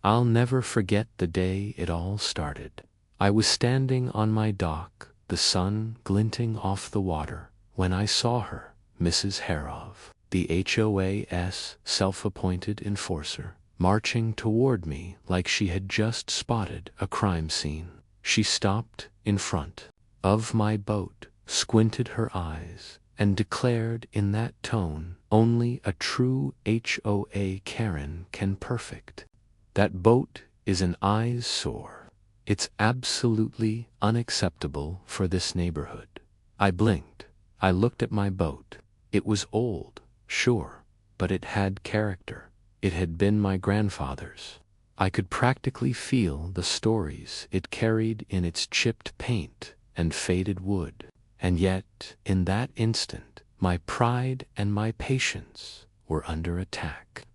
I'll never forget the day it all started. I was standing on my dock, the sun glinting off the water, when I saw her, Mrs. Harov, the HOA's self-appointed enforcer, marching toward me like she had just spotted a crime scene. She stopped in front of my boat, squinted her eyes, and declared in that tone only a true HOA Karen can perfect. "That boat is an eyesore. It's absolutely unacceptable for this neighborhood." I blinked. I looked at my boat. It was old, sure, but it had character. It had been my grandfather's. I could practically feel the stories it carried in its chipped paint and faded wood. And yet, in that instant, my pride and my patience were under attack.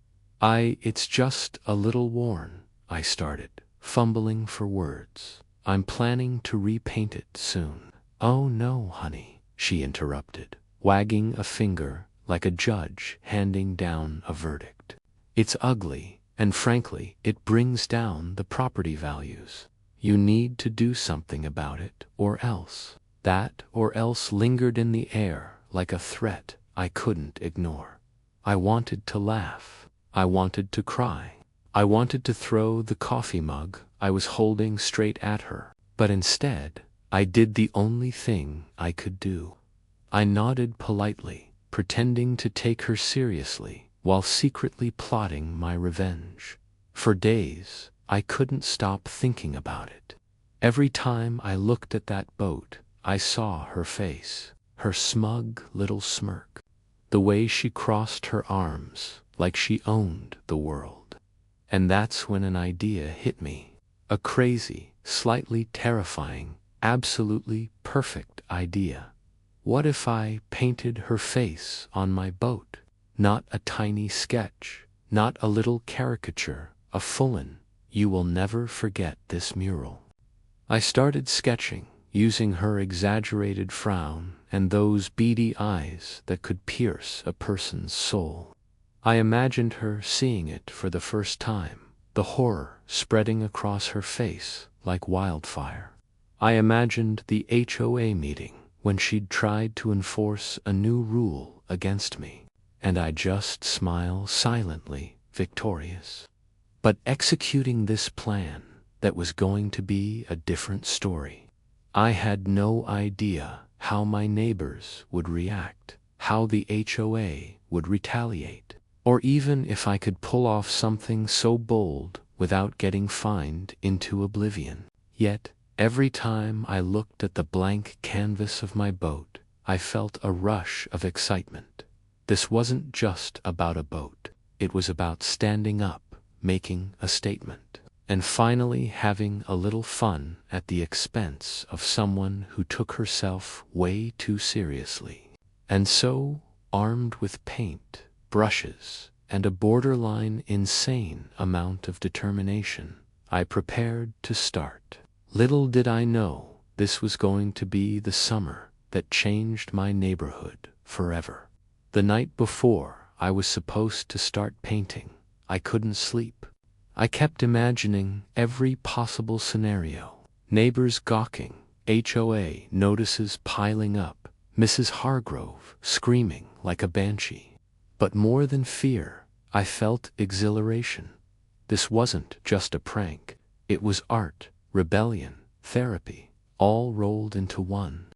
It's just a little worn," I started, fumbling for words. "I'm planning to repaint it soon." "Oh no, honey," she interrupted, wagging a finger like a judge handing down a verdict. "It's ugly, and frankly, it brings down the property values. You need to do something about it, or else." That "or else" lingered in the air like a threat I couldn't ignore. I wanted to laugh. I wanted to cry. I wanted to throw the coffee mug I was holding straight at her. But instead, I did the only thing I could do. I nodded politely, pretending to take her seriously, while secretly plotting my revenge. For days, I couldn't stop thinking about it. Every time I looked at that boat, I saw her face, her smug little smirk, the way she crossed her arms like she owned the world. And that's when an idea hit me. A crazy, slightly terrifying, absolutely perfect idea. What if I painted her face on my boat? Not a tiny sketch, not a little caricature, a full-on, "You will never forget this mural." I started sketching, using her exaggerated frown and those beady eyes that could pierce a person's soul. I imagined her seeing it for the first time, the horror spreading across her face like wildfire. I imagined the HOA meeting when she'd tried to enforce a new rule against me, and I just smile silently, victorious. But executing this plan that was going to be a different story. I had no idea how my neighbors would react, how the HOA would retaliate, or even if I could pull off something so bold without getting fined into oblivion. Yet, every time I looked at the blank canvas of my boat, I felt a rush of excitement. This wasn't just about a boat. It was about standing up, making a statement, and finally having a little fun at the expense of someone who took herself way too seriously. And so, armed with paint, brushes, and a borderline insane amount of determination, I prepared to start. Little did I know this was going to be the summer that changed my neighborhood forever. The night before I was supposed to start painting, I couldn't sleep. I kept imagining every possible scenario. Neighbors gawking, HOA notices piling up, Mrs. Hargrove screaming like a banshee. But more than fear, I felt exhilaration. This wasn't just a prank. It was art, rebellion, therapy, all rolled into one.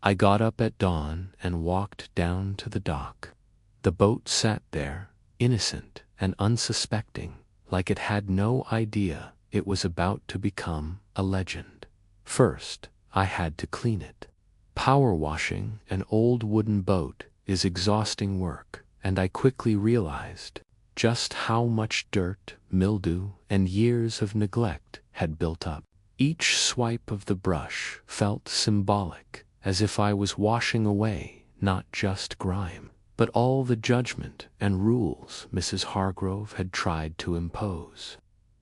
I got up at dawn and walked down to the dock. The boat sat there, innocent and unsuspecting, like it had no idea it was about to become a legend. First, I had to clean it. Power washing an old wooden boat is exhausting work, and I quickly realized just how much dirt, mildew, and years of neglect had built up. Each swipe of the brush felt symbolic, as if I was washing away not just grime, but all the judgment and rules Mrs. Hargrove had tried to impose.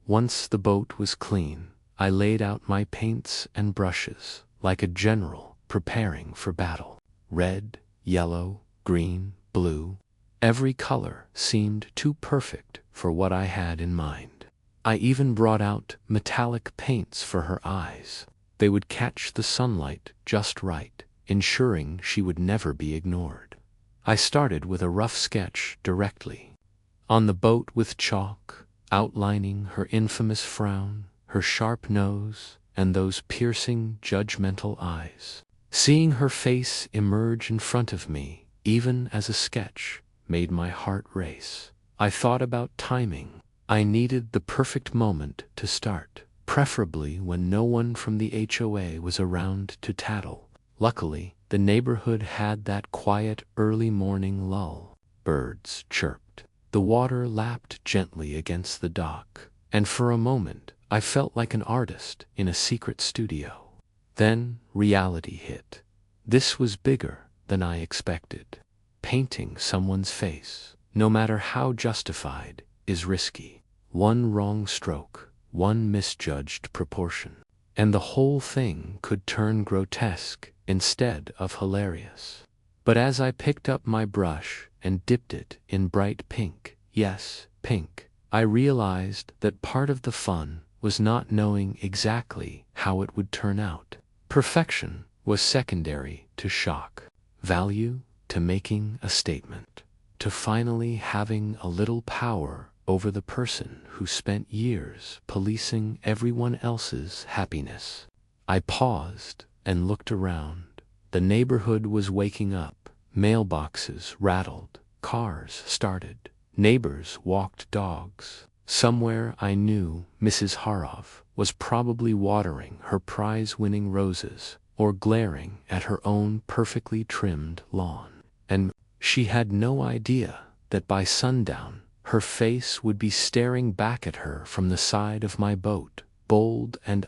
Once the boat was clean, I laid out my paints and brushes like a general preparing for battle. Red, yellow, green, blue. Every color seemed too perfect for what I had in mind. I even brought out metallic paints for her eyes. They would catch the sunlight just right, ensuring she would never be ignored. I started with a rough sketch directly on the boat with chalk, outlining her infamous frown, her sharp nose, and those piercing, judgmental eyes. Seeing her face emerge in front of me, even as a sketch, made my heart race. I thought about timing. I needed the perfect moment to start, preferably when no one from the HOA was around to tattle. Luckily, the neighborhood had that quiet early morning lull. Birds chirped. The water lapped gently against the dock, and for a moment I felt like an artist in a secret studio. Then reality hit. This was bigger than I expected. Painting someone's face, no matter how justified, is risky. One wrong stroke, one misjudged proportion, and the whole thing could turn grotesque instead of hilarious. But as I picked up my brush and dipped it in bright pink, yes, pink, I realized that part of the fun was not knowing exactly how it would turn out. Perfection was secondary to shock, value to making a statement, to finally having a little power over the person who spent years policing everyone else's happiness. I paused and looked around. The neighborhood was waking up. Mailboxes rattled, cars started, neighbors walked dogs. Somewhere I knew Mrs. Harov was probably watering her prize-winning roses or glaring at her own perfectly trimmed lawn. And she had no idea that by sundown her face would be staring back at her from the side of my boat, bold and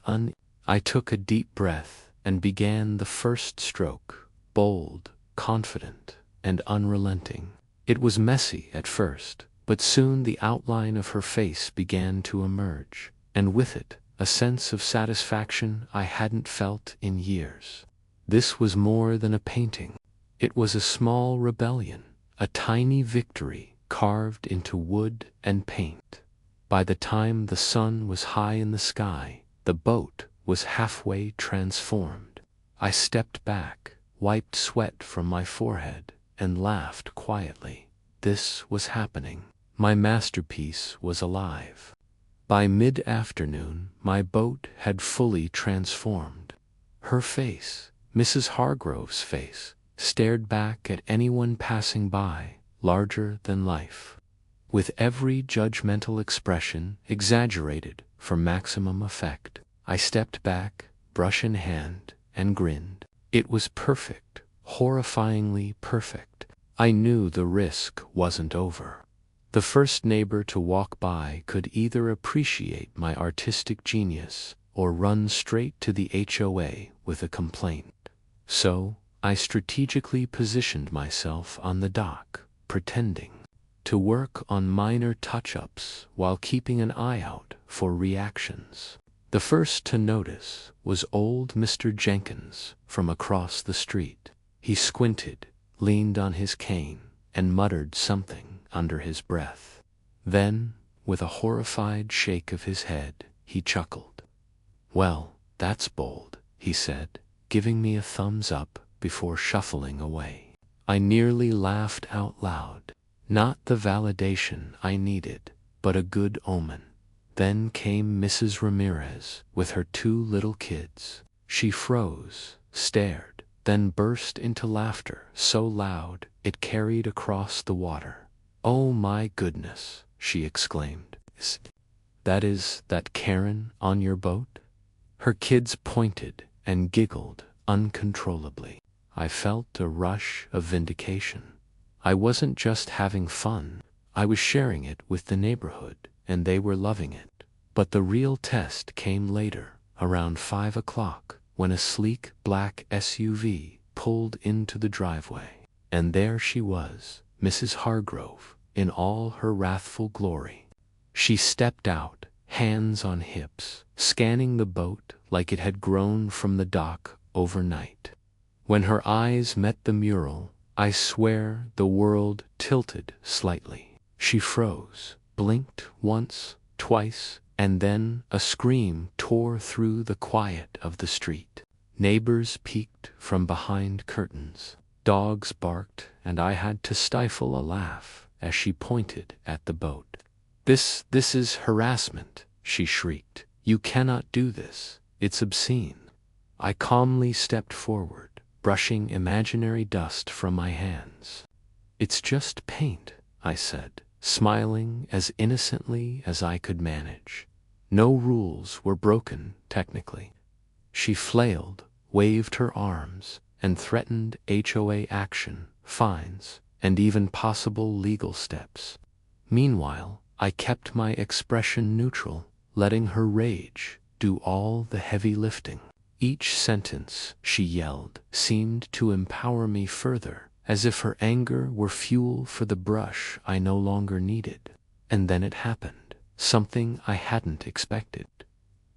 I took a deep breath and began the first stroke, bold, confident, and unrelenting. It was messy at first, but soon the outline of her face began to emerge, and with it, a sense of satisfaction I hadn't felt in years. This was more than a painting. It was a small rebellion, a tiny victory carved into wood and paint. By the time the sun was high in the sky, the boat was halfway transformed. I stepped back, wiped sweat from my forehead, and laughed quietly. This was happening. My masterpiece was alive. By mid-afternoon, my boat had fully transformed. Her face, Mrs. Hargrove's face, stared back at anyone passing by, larger than life. With every judgmental expression exaggerated for maximum effect, I stepped back, brush in hand, and grinned. It was perfect, horrifyingly perfect. I knew the risk wasn't over. The first neighbor to walk by could either appreciate my artistic genius or run straight to the HOA with a complaint. So, I strategically positioned myself on the dock, pretending to work on minor touch-ups while keeping an eye out for reactions. The first to notice was old Mr. Jenkins from across the street. He squinted, leaned on his cane, and muttered something under his breath. Then, with a horrified shake of his head, he chuckled. "Well, that's bold," he said, giving me a thumbs up before shuffling away. I nearly laughed out loud. Not the validation I needed, but a good omen. Then came Mrs. Ramirez with her 2 little kids. She froze, stared, then burst into laughter so loud it carried across the water. "Oh my goodness," she exclaimed. Is that Karen on your boat?" Her kids pointed and giggled uncontrollably. I felt a rush of vindication. I wasn't just having fun, I was sharing it with the neighborhood, and they were loving it. But the real test came later, around 5 o'clock, when a sleek black SUV pulled into the driveway. And there she was, Mrs. Hargrove, in all her wrathful glory. She stepped out, hands on hips, scanning the boat like it had grown from the dock overnight. When her eyes met the mural, I swear the world tilted slightly. She froze, blinked once, twice, And then a scream tore through the quiet of the street. Neighbors peeked from behind curtains. Dogs barked, and I had to stifle a laugh as she pointed at the boat. This is harassment," she shrieked. "You cannot do this. It's obscene." I calmly stepped forward, brushing imaginary dust from my hands. "It's just paint," I said, smiling as innocently as I could manage. No rules were broken, technically. She flailed, waved her arms, and threatened HOA action, fines, and even possible legal steps. Meanwhile, I kept my expression neutral, letting her rage do all the heavy lifting. Each sentence she yelled seemed to empower me further, as if her anger were fuel for the brush I no longer needed. And then it happened, something I hadn't expected.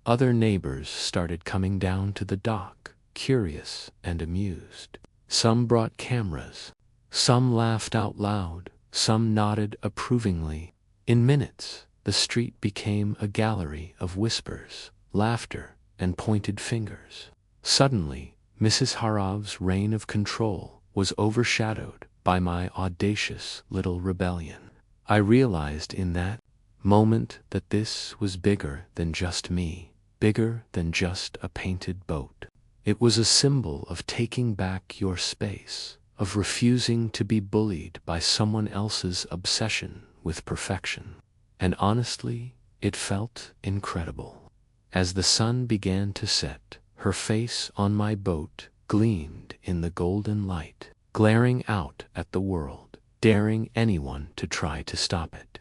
Other neighbors started coming down to the dock, curious and amused. Some brought cameras. Some laughed out loud. Some nodded approvingly. In minutes, the street became a gallery of whispers, laughter, and pointed fingers. Suddenly, Mrs. Harov's reign of control was overshadowed by my audacious little rebellion. I realized in that moment that this was bigger than just me, bigger than just a painted boat. It was a symbol of taking back your space, of refusing to be bullied by someone else's obsession with perfection. And honestly, it felt incredible. As the sun began to set, her face on my boat gleamed in the golden light, glaring out at the world, daring anyone to try to stop it.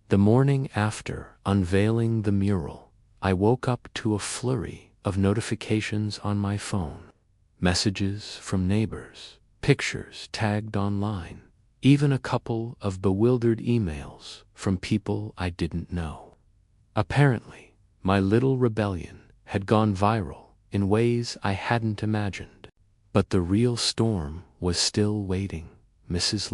The morning after unveiling the mural, I woke up to a flurry of notifications on my phone. Messages from neighbors, pictures tagged online, even a couple of bewildered emails from people I didn't know. Apparently, my little rebellion had gone viral in ways I hadn't imagined. But the real storm was still waiting. Mrs.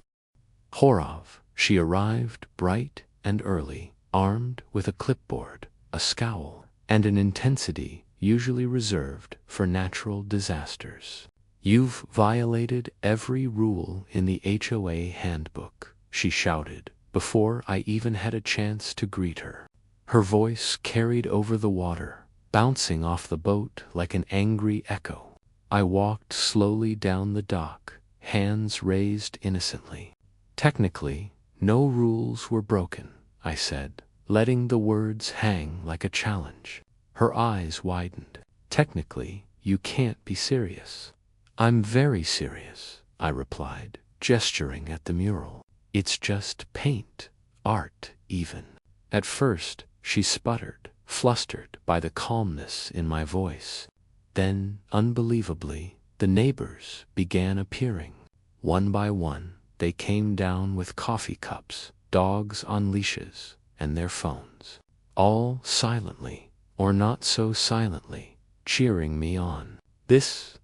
Horov, she arrived bright and early, armed with a clipboard, a scowl, and an intensity usually reserved for natural disasters. "You've violated every rule in the HOA handbook," she shouted, before I even had a chance to greet her. Her voice carried over the water, bouncing off the boat like an angry echo. I walked slowly down the dock, hands raised innocently. "Technically, no rules were broken," I said, letting the words hang like a challenge. Her eyes widened. "Technically, you can't be serious." "I'm very serious," I replied, gesturing at the mural. "It's just paint, art even." At first, she sputtered, flustered by the calmness in my voice. Then, unbelievably, the neighbors began appearing. One by one, they came down with coffee cups, dogs on leashes, and their phones. All silently, or not so silently, cheering me on. This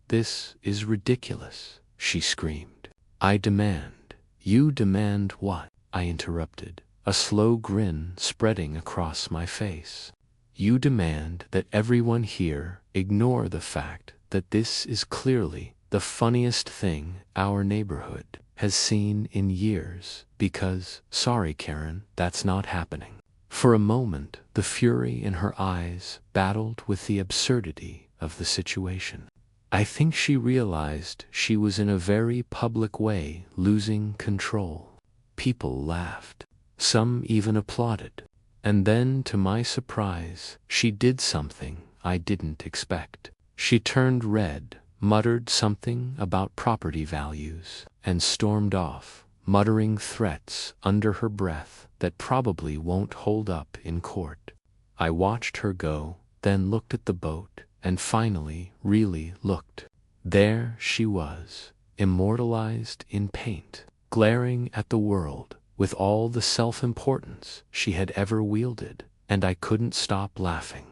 is ridiculous," she screamed. "I demand." "You demand what?" I interrupted, a slow grin spreading across my face. "You demand that everyone here ignore the fact that this is clearly the funniest thing our neighborhood has seen in years, because, sorry Karen, that's not happening." For a moment, the fury in her eyes battled with the absurdity of the situation. I think she realized she was in a very public way losing control. People laughed. Some even applauded. And then, to my surprise, she did something I didn't expect. She turned red, muttered something about property values, and stormed off, muttering threats under her breath that probably won't hold up in court. I watched her go, then looked at the boat, and finally really looked. There she was, immortalized in paint, glaring at the world with all the self-importance she had ever wielded, and I couldn't stop laughing.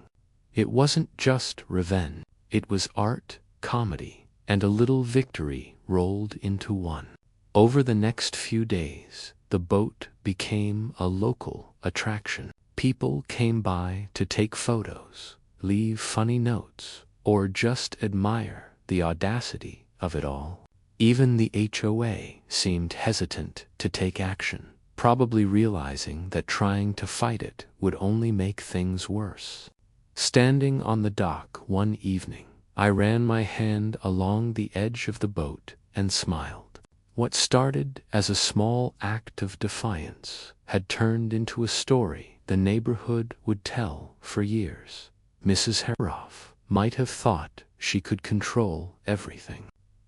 It wasn't just revenge. It was art, comedy, and a little victory rolled into one. Over the next few days, the boat became a local attraction. People came by to take photos, leave funny notes, or just admire the audacity of it all. Even the HOA seemed hesitant to take action, probably realizing that trying to fight it would only make things worse. Standing on the dock one evening, I ran my hand along the edge of the boat and smiled. What started as a small act of defiance had turned into a story the neighborhood would tell for years. Mrs. Heroff might have thought she could control everything.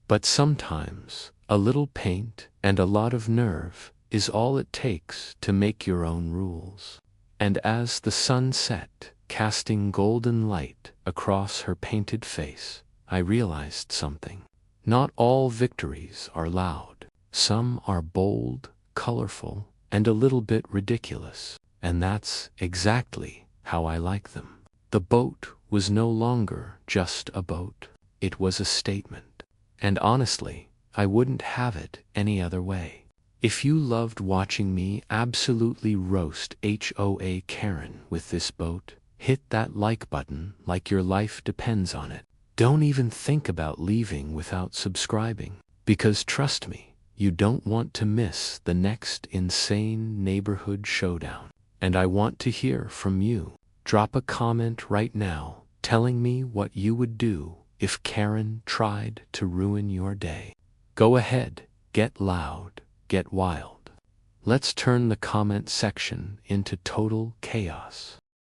But sometimes a little paint and a lot of nerve is all it takes to make your own rules. And as the sun set, casting golden light across her painted face, I realized something. Not all victories are loud. Some are bold, colorful, and a little bit ridiculous. And that's exactly how I like them. The boat was no longer just a boat. It was a statement. And honestly, I wouldn't have it any other way. If you loved watching me absolutely roast HOA Karen with this boat, hit that like button like your life depends on it. Don't even think about leaving without subscribing, because trust me, you don't want to miss the next insane neighborhood showdown. And I want to hear from you. Drop a comment right now telling me what you would do if Karen tried to ruin your day. Go ahead, get loud, get wild. Let's turn the comment section into total chaos.